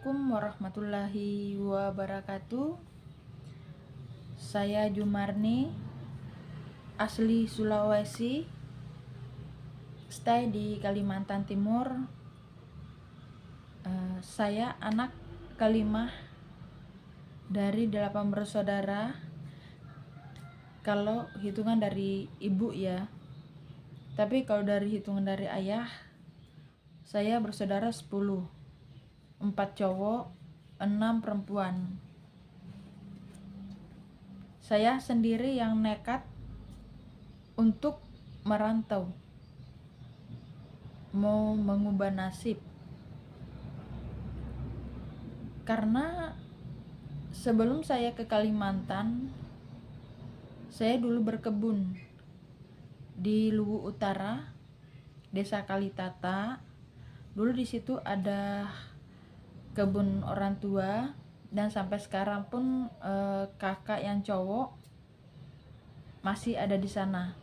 Assalamualaikum warahmatullahi wabarakatuh. Saya Jumarni, asli Sulawesi, stay di Kalimantan Timur. Saya anak kelima dari 8 bersaudara. Kalau hitungan dari ibu ya. Tapi kalau dari hitungan dari ayah, saya bersaudara 10. 4 cowok, 6 perempuan. Saya sendiri yang nekat untuk merantau, mau mengubah nasib. Karena sebelum saya ke Kalimantan, saya dulu berkebun di Luwu Utara, Desa Kalitata. Dulu di situ ada kebun orang tua, dan sampai sekarang pun kakak yang cowok masih ada di sana.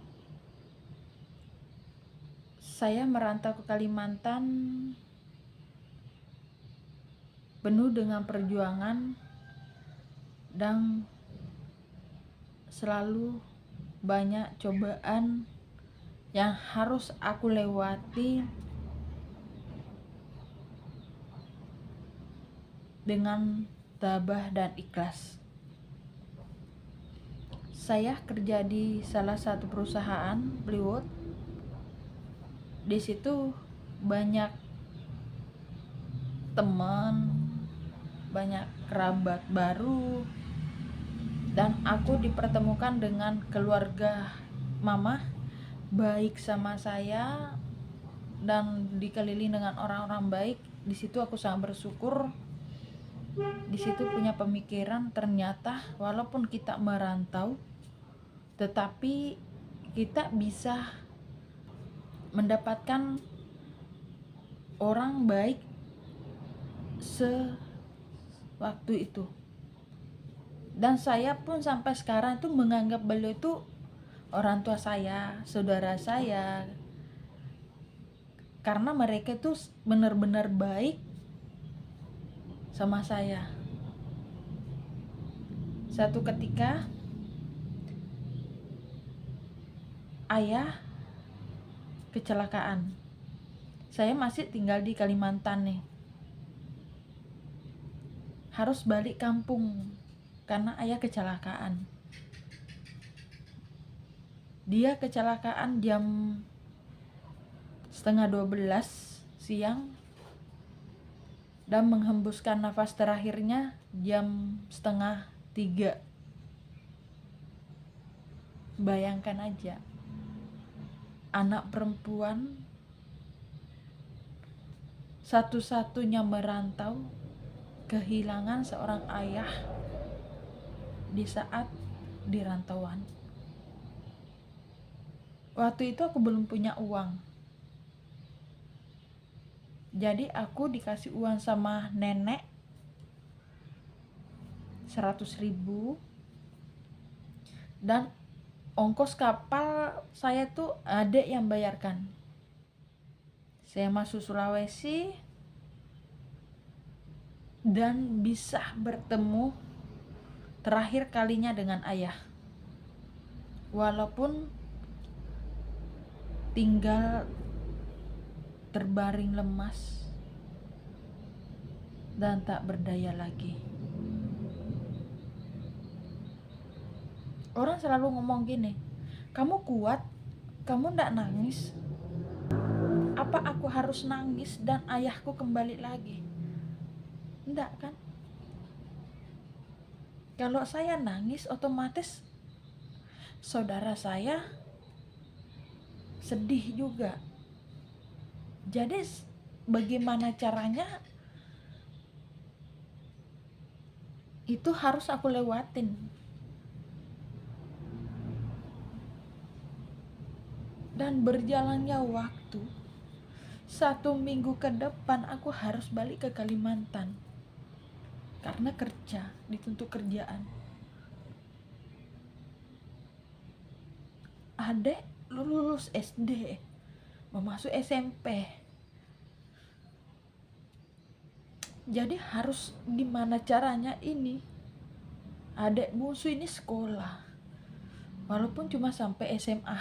Saya merantau ke Kalimantan penuh dengan perjuangan dan selalu banyak cobaan yang harus aku lewati dengan tabah dan ikhlas. Saya kerja di salah satu perusahaan plywood. Di situ banyak teman, banyak kerabat baru, dan aku dipertemukan dengan keluarga mama baik sama saya dan dikelilingi dengan orang-orang baik. Di situ aku sangat bersyukur. Di situ punya pemikiran, ternyata walaupun kita merantau, tetapi kita bisa mendapatkan orang baik sewaktu itu. Dan saya pun sampai sekarang itu menganggap beliau itu orang tua saya, saudara saya, karena mereka itu benar-benar baik sama saya. Satu ketika ayah kecelakaan. Saya masih tinggal di Kalimantan nih. Harus balik kampung karena ayah kecelakaan. Dia kecelakaan jam 11:30 siang dan menghembuskan nafas terakhirnya jam 2:30. Bayangkan aja, anak perempuan satu-satunya merantau, kehilangan seorang ayah di saat di rantauan. Waktu itu aku belum punya uang, jadi aku dikasih uang sama nenek 100.000, dan ongkos kapal saya tuh adek yang bayarkan. Saya masuk Sulawesi dan bisa bertemu terakhir kalinya dengan ayah. Walaupun tinggal terbaring lemas dan tak berdaya lagi. Orang selalu ngomong gini, kamu kuat, kamu ndak nangis. Apa aku harus nangis dan ayahku kembali lagi? Ndak kan? Kalau saya nangis, otomatis saudara saya sedih juga. Jadi bagaimana caranya itu harus aku lewatin. Dan berjalannya waktu, 1 minggu ke depan aku harus balik ke Kalimantan karena kerja, dituntut kerjaan. Adek lulus SD, mau masuk SMP. Jadi harus gimana caranya ini adik bungsu ini sekolah, walaupun cuma sampai SMA.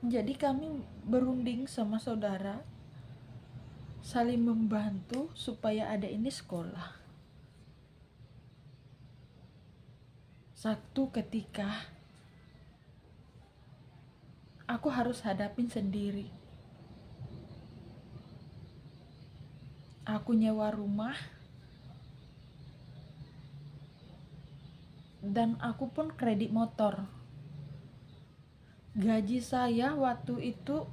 Jadi kami berunding sama saudara, saling membantu supaya adik ini sekolah. Satu ketika aku harus hadapin sendiri. Aku nyewa rumah dan aku pun kredit motor. Gaji saya waktu itu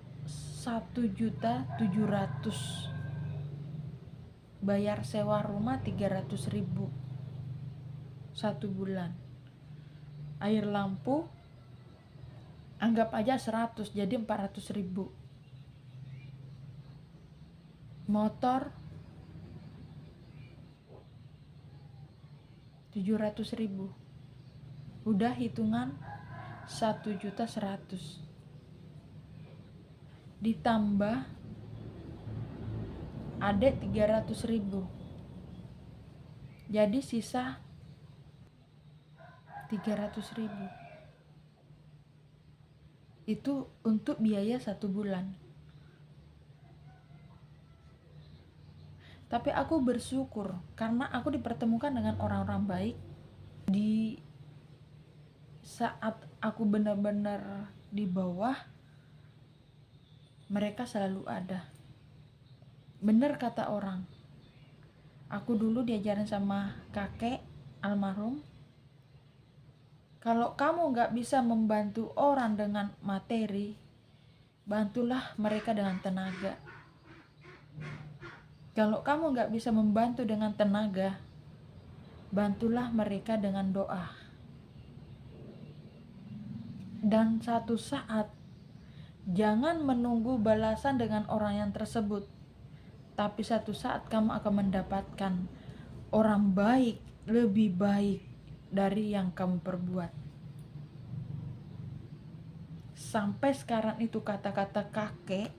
1.700.000. Bayar sewa rumah 300.000 satu bulan. Air lampu anggap aja 100, jadi 400.000. Motor 700.000. Udah hitungan 1.100.000. Ditambah adek 300.000. Jadi sisa 300.000. Itu untuk biaya 1 bulan. Tapi aku bersyukur karena aku dipertemukan dengan orang-orang baik. Di saat aku benar-benar di bawah, mereka selalu ada. Bener kata orang, aku dulu diajarin sama kakek almarhum, kalau kamu gak bisa membantu orang dengan materi, bantulah mereka dengan tenaga. Kalau kamu gak bisa membantu dengan tenaga, bantulah mereka dengan doa. Dan satu saat, jangan menunggu balasan dengan orang yang tersebut, tapi satu saat kamu akan mendapatkan orang baik, lebih baik dari yang kamu perbuat. Sampai sekarang itu kata-kata kakek,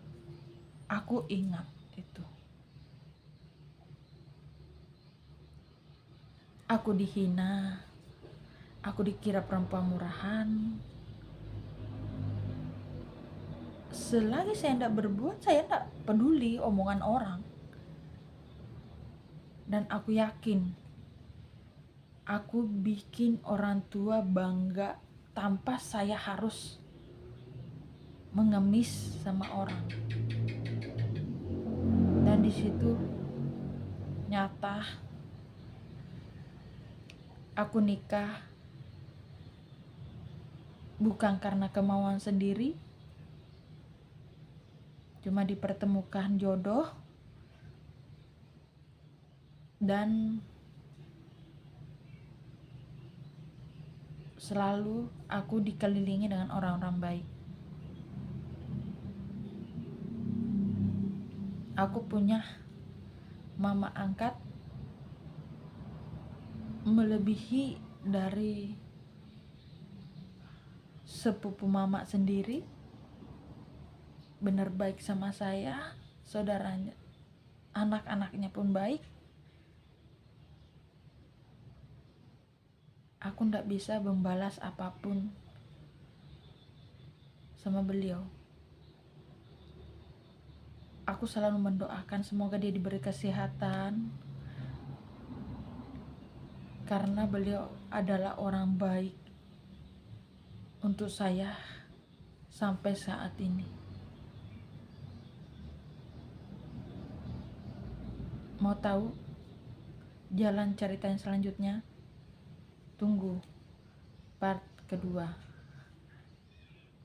aku ingat itu. Aku dihina, aku dikira perempuan murahan. Selagi saya tidak berbuat, saya tidak peduli omongan orang. Dan aku yakin, aku bikin orang tua bangga tanpa saya harus mengemis sama orang. Dan di situ nyata aku nikah bukan karena kemauan sendiri, cuma dipertemukan jodoh, dan selalu aku dikelilingi dengan orang-orang baik. Aku punya mama angkat melebihi dari sepupu mama sendiri. Benar baik sama saya, saudaranya, anak-anaknya pun baik. Aku ndak bisa membalas apapun sama beliau. Aku selalu mendoakan semoga dia diberi kesehatan, karena beliau adalah orang baik untuk saya sampai saat ini. Mau tahu jalan ceritanya selanjutnya? Tunggu part kedua.